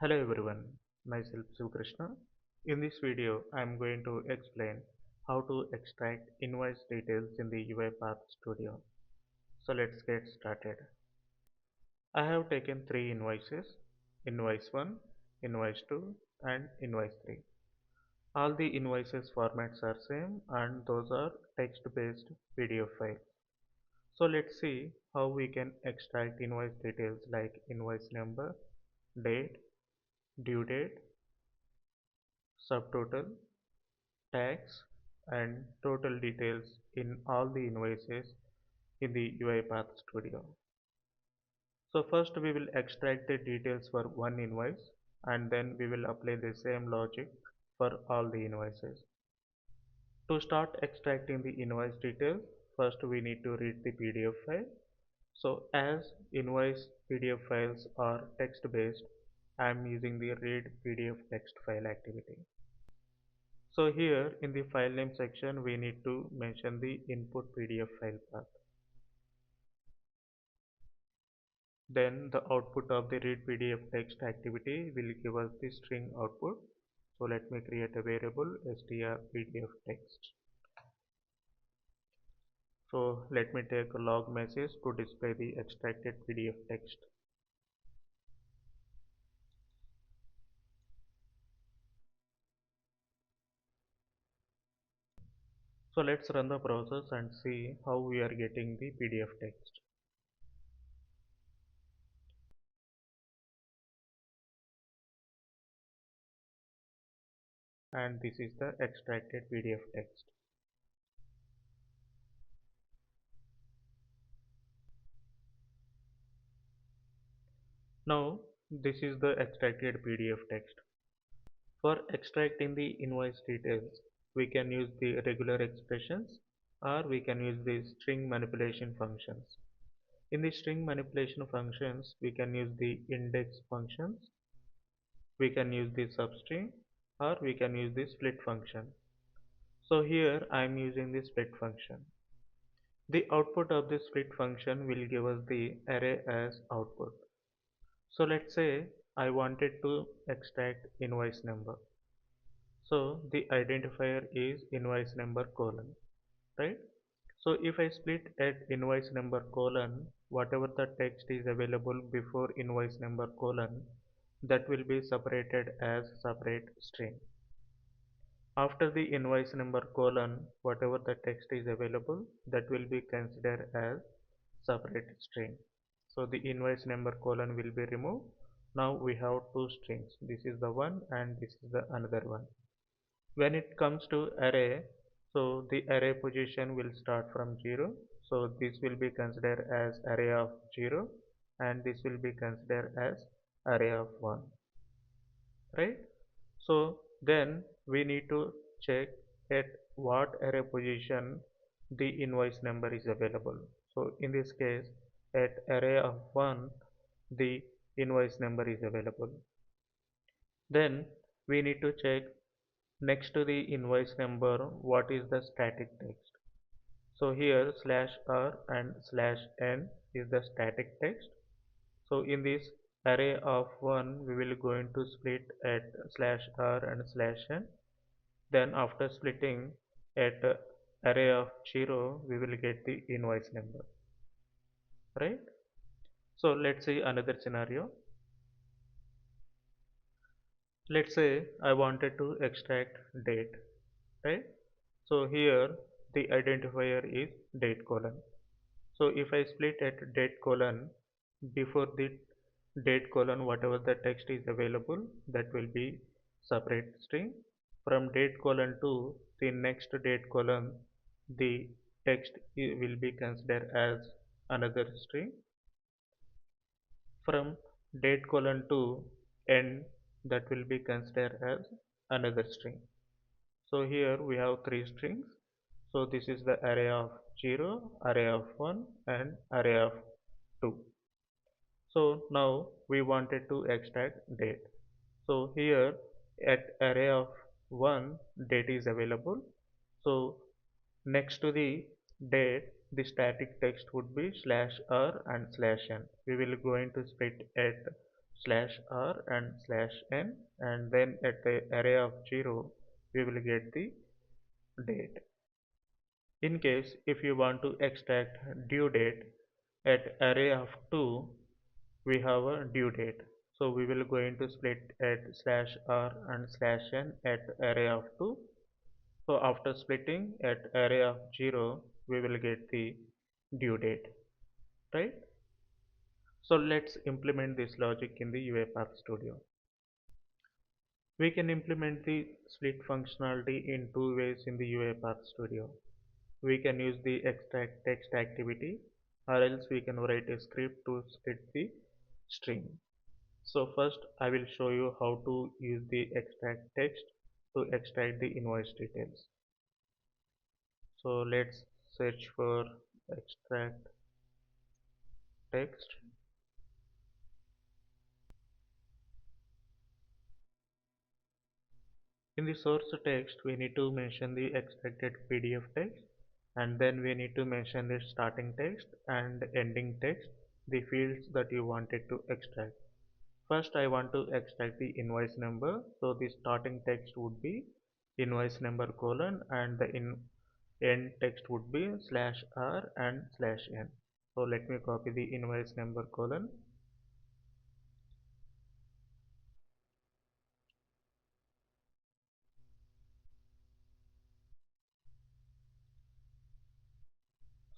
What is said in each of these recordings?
Hello everyone, myself Krishna. In this video, I am going to explain how to extract invoice details in the UiPath Studio. So let's get started. I have taken three invoices, Invoice 1, Invoice 2 and Invoice 3. All the invoices formats are same and those are text-based PDF files. So let's see how we can extract invoice details like invoice number, date, due date, subtotal, tax, and total details in all the invoices in the UiPath Studio. So first we will extract the details for one invoice and then we will apply the same logic for all the invoices. To start extracting the invoice details, first we need to read the PDF file. So as invoice PDF files are text based, I am using the read PDF text file activity. So here in the file name section we need to mention the input PDF file path. Then the output of the read PDF text activity will give us the string output. So let me create a variable str PDF text. So let me take a log message to display the extracted PDF text. So let's run the process and see how we are getting the PDF text. And this is the extracted PDF text. Now this is the extracted PDF text. For extracting the invoice details, we can use the regular expressions or we can use the string manipulation functions. In the string manipulation functions, we can use the index functions, we can use the substring, or we can use the split function. So here I am using the split function. The output of the split function will give us the array as output. So let's say I wanted to extract invoice number. So the identifier is invoice number colon, right? So if I split at invoice number colon, whatever the text is available before invoice number colon, that will be separated as separate string. After the invoice number colon, whatever the text is available, that will be considered as separate string. So the invoice number colon will be removed. Now we have two strings. This is the one and this is the another one. When it comes to array, so the array position will start from 0. So this will be considered as array of 0 and this will be considered as array of 1, right? So then we need to check at what array position the invoice number is available. So in this case at array of 1 the invoice number is available. Then we need to check next to the invoice number what is the static text. So here slash r and slash n is the static text. So in this array of 1 we will going to split at slash r and slash n. Then after splitting at array of 0 we will get the invoice number, right? So let's see another scenario. Let's say I wanted to extract date, right? So here the identifier is date colon. So if I split at date colon, before the date colon whatever the text is available that will be separate string. From date colon to the next date colon the text will be considered as another string. From date colon to end that will be considered as another string. So here we have three strings. So this is the array of 0, array of 1 and array of 2. So now we wanted to extract date. So here at array of 1 date is available. So next to the date the static text would be slash r and slash n. We will going to split at slash r and slash n, and then at the array of 0 we will get the date. In case if you want to extract due date, at array of 2 we have a due date. So we will going to split at slash r and slash n at array of 2. So after splitting at array of 0 we will get the due date, right? So let's implement this logic in the UiPath Studio. We can implement the split functionality in two ways in the UiPath Studio. We can use the extract text activity, or else we can write a script to split the string. So first I will show you how to use the extract text to extract the invoice details. So let's search for extract text. In the source text, we need to mention the extracted PDF text, and then we need to mention the starting text and ending text, the fields that you wanted to extract. First, I want to extract the invoice number. So the starting text would be invoice number colon, and the end text would be slash r and slash n. So let me copy the invoice number colon.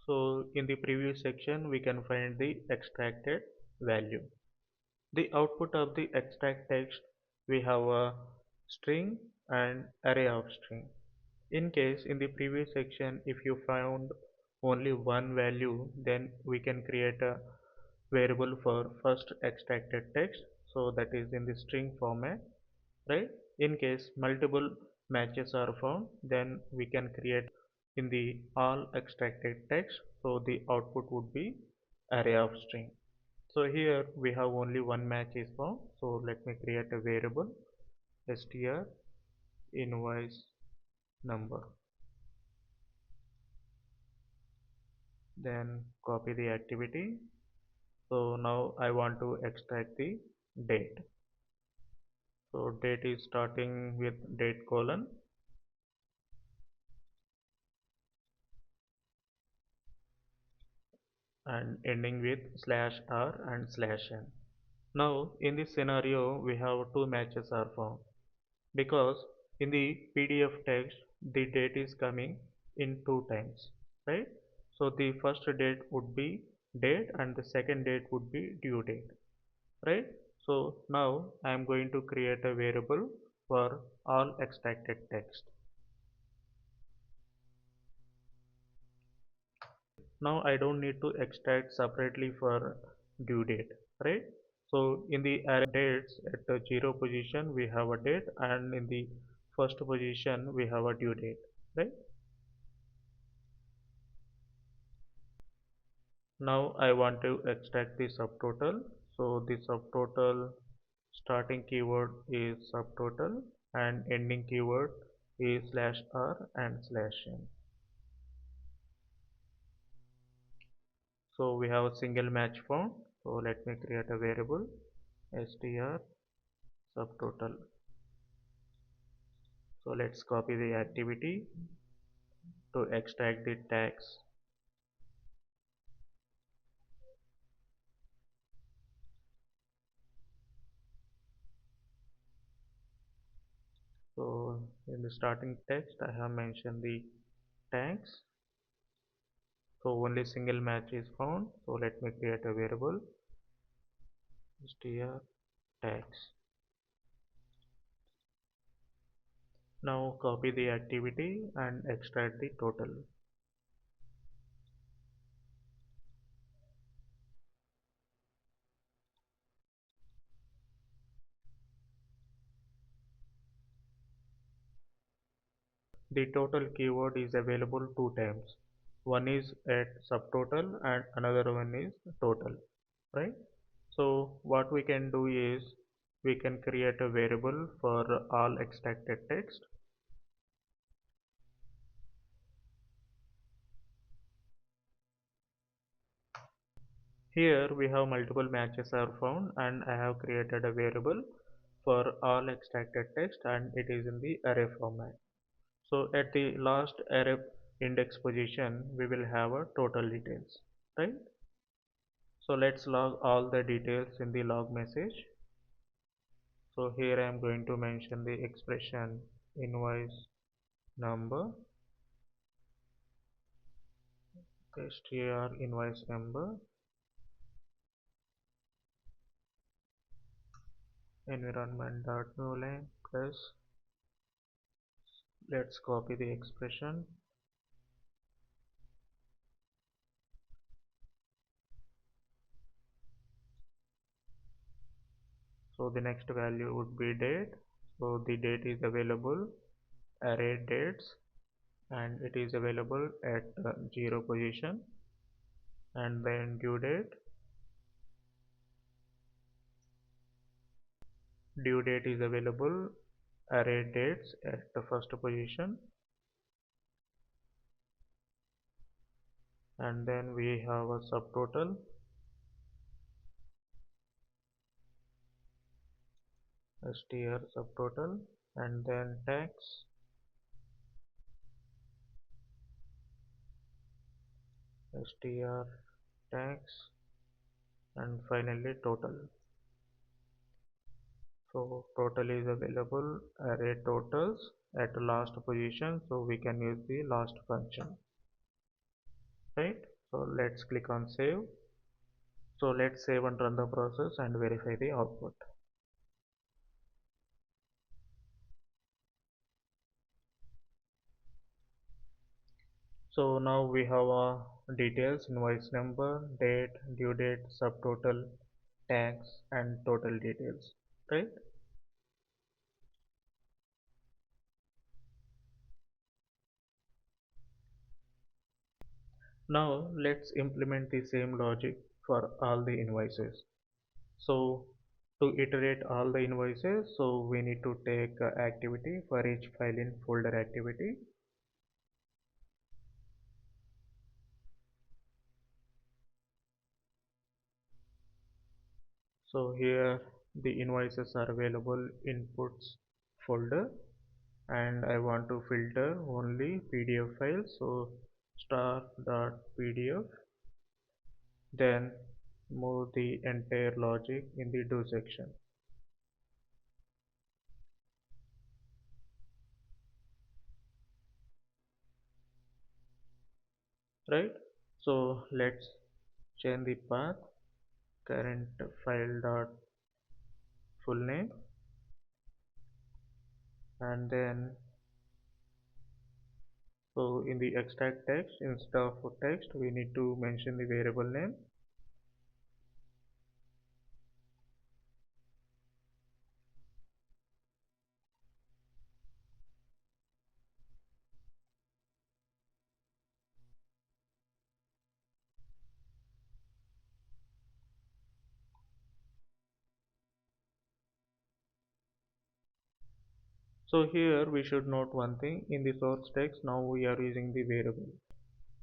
So in the previous section, we can find the extracted value. The output of the extract text, we have a string and array of string. In case in the previous section, if you found only one value, then we can create a variable for first extracted text. So that is in the string format, right? In case multiple matches are found, then we can create in the all extracted text. So the output would be array of string. So here we have only one match is found. So let me create a variable str invoice number. Then copy the activity. So now I want to extract the date. So date is starting with date colon and ending with slash r and slash n. Now in this scenario we have two matches are found because in the PDF text the date is coming in two times, right? So the first date would be date and the second date would be due date, right? So now I am going to create a variable for all extracted text. Now I don't need to extract separately for due date, right? So in the array dates at the 0 position we have a date, and in the first position we have a due date, right? Now I want to extract the subtotal. So the subtotal starting keyword is subtotal and ending keyword is slash r and slash n. So we have a single match found. So let me create a variable str subtotal. So let's copy the activity to extract the tags. So in the starting text I have mentioned the tags. So only single match is found. So let me create a variable str tags. Now copy the activity and extract the total. The total keyword is available two times. One is at subtotal and another one is total, right? So what we can do is we can create a variable for all extracted text. Here we have multiple matches are found and I have created a variable for all extracted text and it is in the array format. So at the last array index position we will have a total details, right? So let's log all the details in the log message. So here I am going to mention the expression invoice number, str invoice number, environment.newline plus, let's copy the expression. So the next value would be date. So the date is available, array dates, and it is available at 0 position. And then due date is available, array dates at the first position. And then we have a subtotal, str subtotal, and then tax, str tax, and finally total. So total is available, array totals at last position, so we can use the last function, right? So let's click on save. So let's save and run the process and verify the output. So now we have details, invoice number, date, due date, subtotal, tax, and total details, right? Now let's implement the same logic for all the invoices. So to iterate all the invoices, so we need to take activity for each file in folder activity. So here the invoices are available inputs folder and I want to filter only PDF files. So star.pdf, then move the entire logic in the do section, right? So let's change the path, current file dot full name, and then so in the extract text instead of text we need to mention the variable name. So here we should note one thing, in the source text now we are using the variable.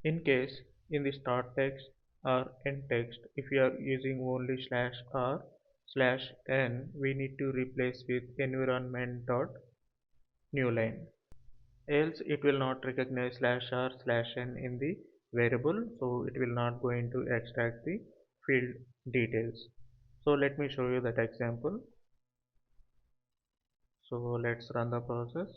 In case in the start text or end text if we are using only slash r slash n we need to replace with environment dot new line, else it will not recognize slash r slash n in the variable, so it will not going to extract the field details. So let me show you that example. So let's run the process.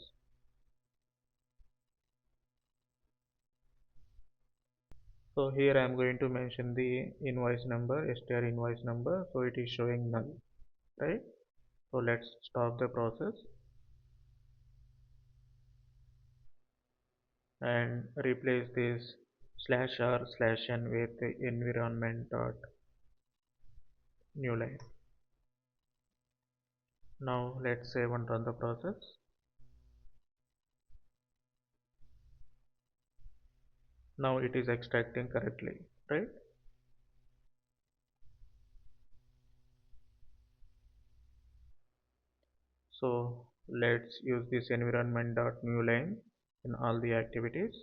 So here I am going to mention the invoice number, str invoice number, so it is showing null, right? So let's stop the process and replace this slash r slash n with the environment dot new line. Now let's save and run the process. Now it is extracting correctly, right? So let's use this environment dot new line in all the activities.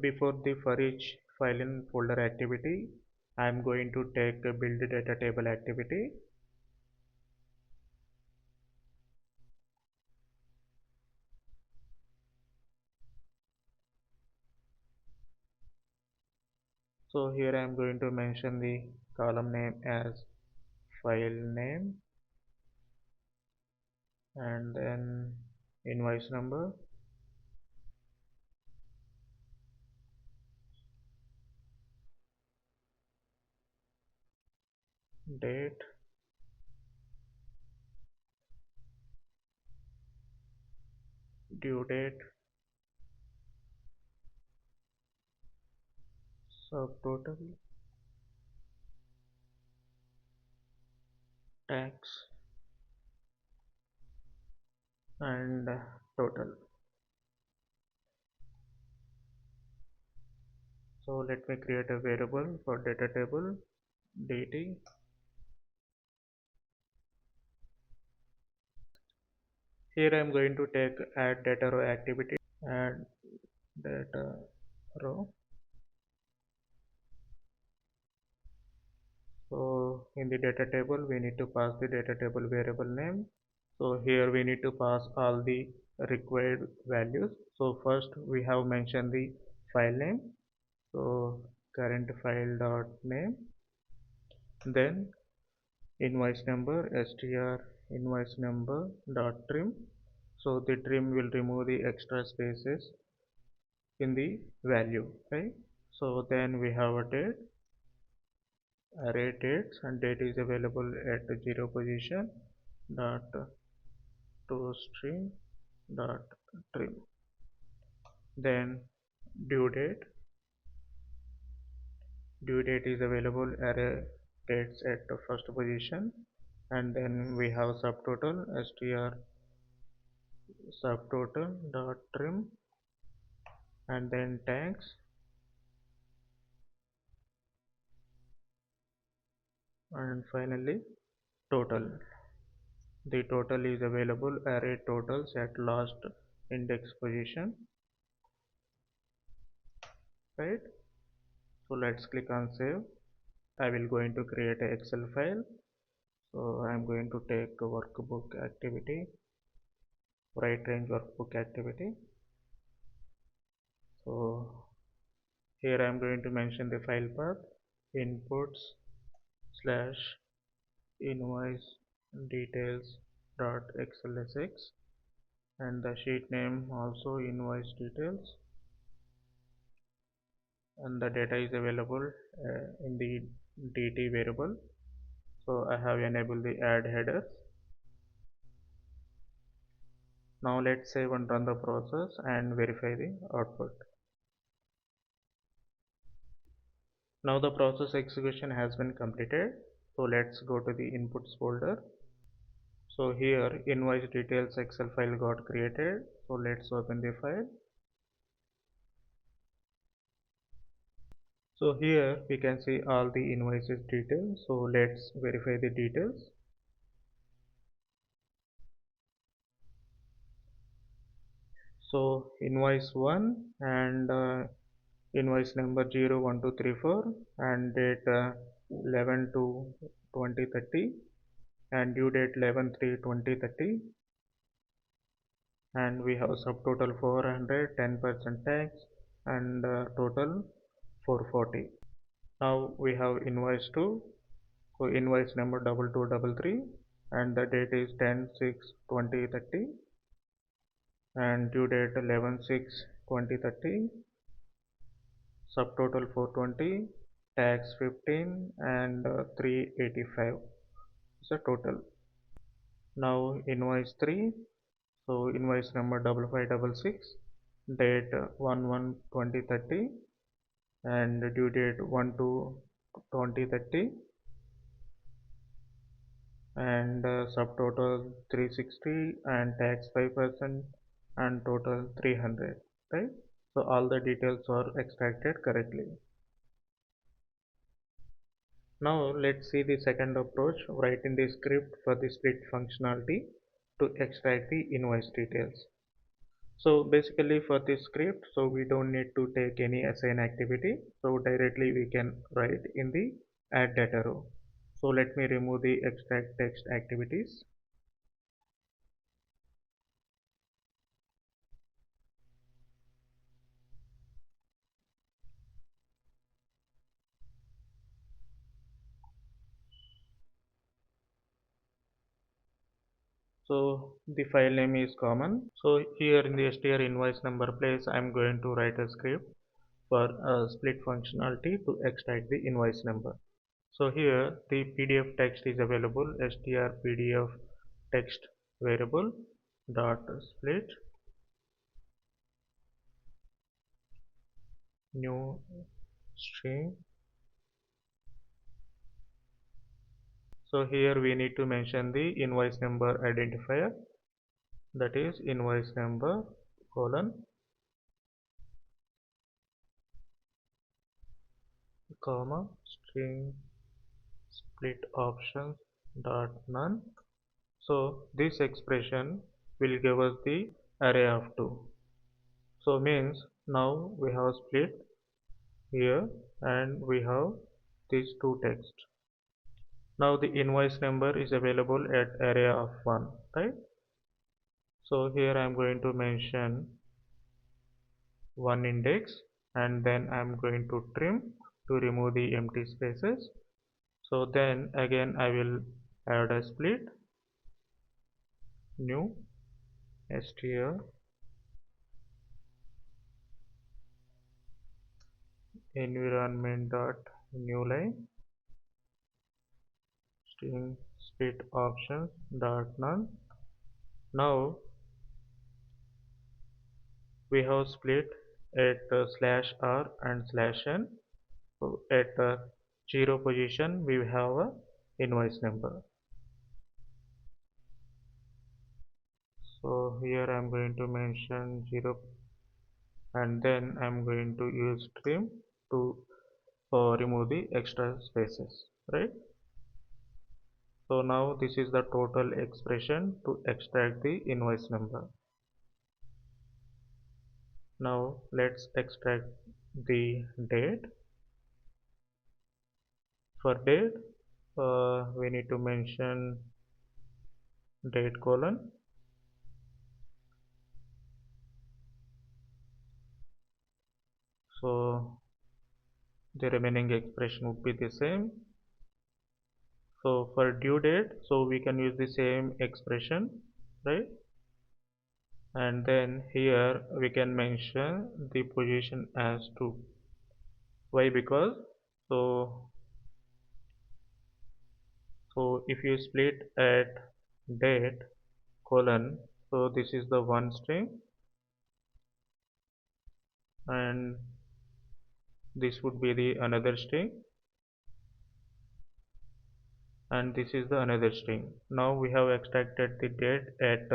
Before the for each file in folder activity, I am going to take a build data table activity. So here I am going to mention the column name as file name, and then invoice number, date, due date, subtotal, tax, and total. So let me create a variable for data table dt. Here I am going to take add data row activity, add data row. So in the data table we need to pass the data table variable name. So here we need to pass all the required values. So first we have mentioned the file name. So current file dot name, then invoice number str invoice number dot trim. So the trim will remove the extra spaces in the value, right? So then we have a date, array dates, and date is available at 0 position dot to string dot trim. Then due date, due date is available array dates at the first position, and then we have subtotal str subtotal dot trim, and then tags, and finally total. The total is available array totals at last index position, right? So let's click on save. I will going to create a Excel file. So I'm going to take a workbook activity, right range workbook activity. So here I'm going to mention the file path inputs slash invoice details dot xlsx, and the sheet name also invoice details, and the data is available in the dt variable. So I have enabled the add headers. Now let's save and run the process and verify the output. Now the process execution has been completed. So let's go to the inputs folder. So here invoice details Excel file got created. So let's open the file. So here we can see all the invoices details. So let's verify the details. So invoice 1 and invoice number 01234 and date 11 to 2030 and due date 11/3/2030, and we have subtotal 400, 10% tax, and total 440. Now we have invoice 2. So invoice number 2233 and the date is 10/6/2030 and due date 11/6/2030, subtotal 420, tax 15, and 385 is the total. Now invoice 3. So invoice number 5566, date 1/1/2030 and due date 1/2/2030, and subtotal 360 and tax 5% and total 300, right? So all the details are extracted correctly. Now let's see the second approach, writing the script for the split functionality to extract the invoice details. So basically for this script, so we don't need to take any assign activity. So directly we can write in the add data row. So let me remove the extract text activities. So the file name is common. So here in the str invoice number place, I'm going to write a script for a split functionality to extract the invoice number. So here the PDF text is available, str PDF text variable dot split new string. So here we need to mention the invoice number identifier, that is invoice number colon comma string split options dot none. So this expression will give us the array of 2. So means now we have split here and we have these two text. Now the invoice number is available at array of 1, right? So here I am going to mention one index and then I am going to trim to remove the empty spaces. So then again I will add a split new str environment dot new line string split options dot none. Now we have split at slash r and slash n. So at 0 position we have a invoice number. So here I am going to mention 0 and then I am going to use trim to remove the extra spaces, right? So now this is the total expression to extract the invoice number. Now let's extract the date. For date, we need to mention date colon. So the remaining expression would be the same. So for due date, so we can use the same expression, right? And then here we can mention the position as 2. Why? Because so if you split at date colon, so this is the one string and this would be the another string and this is the another string. Now we have extracted the date at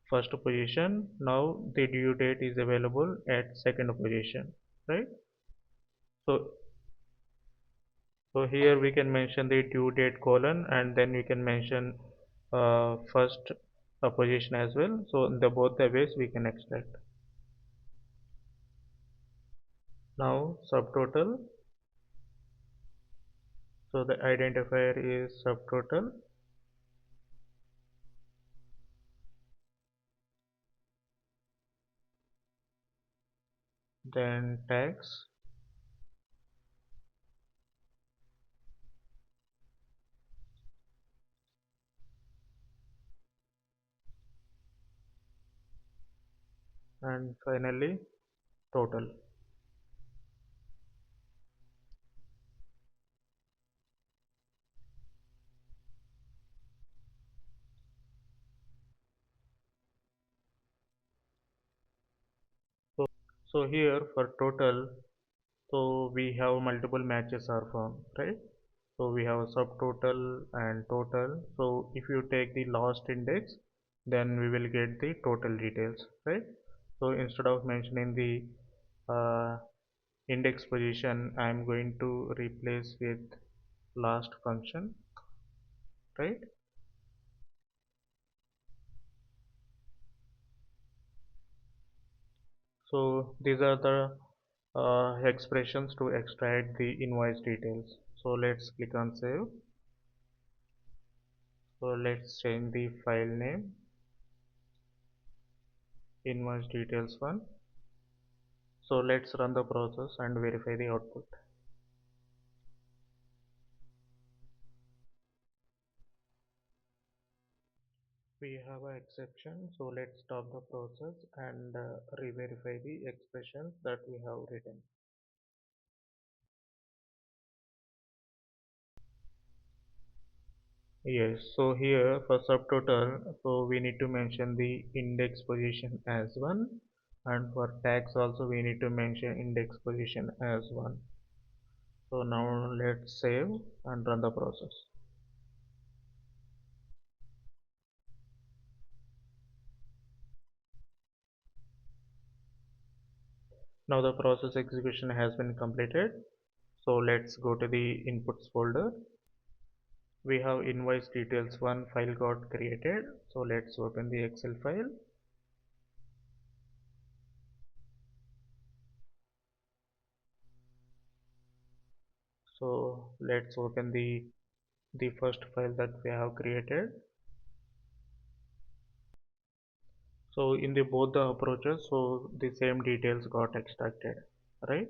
first position. Now the due date is available at second position, right? So here we can mention the due date colon and then we can mention first position as well. So in the both the ways we can extract. Now subtotal. So the identifier is subtotal. Then tags. And finally total. So, here for total, so we have multiple matches are formed, right? So we have subtotal and total. So if you take the last index, then we will get the total details, right? So instead of mentioning the uh, index position, I am going to replace with last function, right? So these are the expressions to extract the invoice details. So let's click on save. So let's change the file name invoice details one. So let's run the process and verify the output. We have an exception, so let's stop the process and re-verify the expressions that we have written. Yes, so here for subtotal, so we need to mention the index position as 1, and for tags also we need to mention index position as 1. So now let's save and run the process. Now the process execution has been completed. So let's go to the inputs folder. We have invoice details one file got created. So let's open the Excel file. So let's open the first file that we have created. So in the both the approaches, so the same details got extracted, right?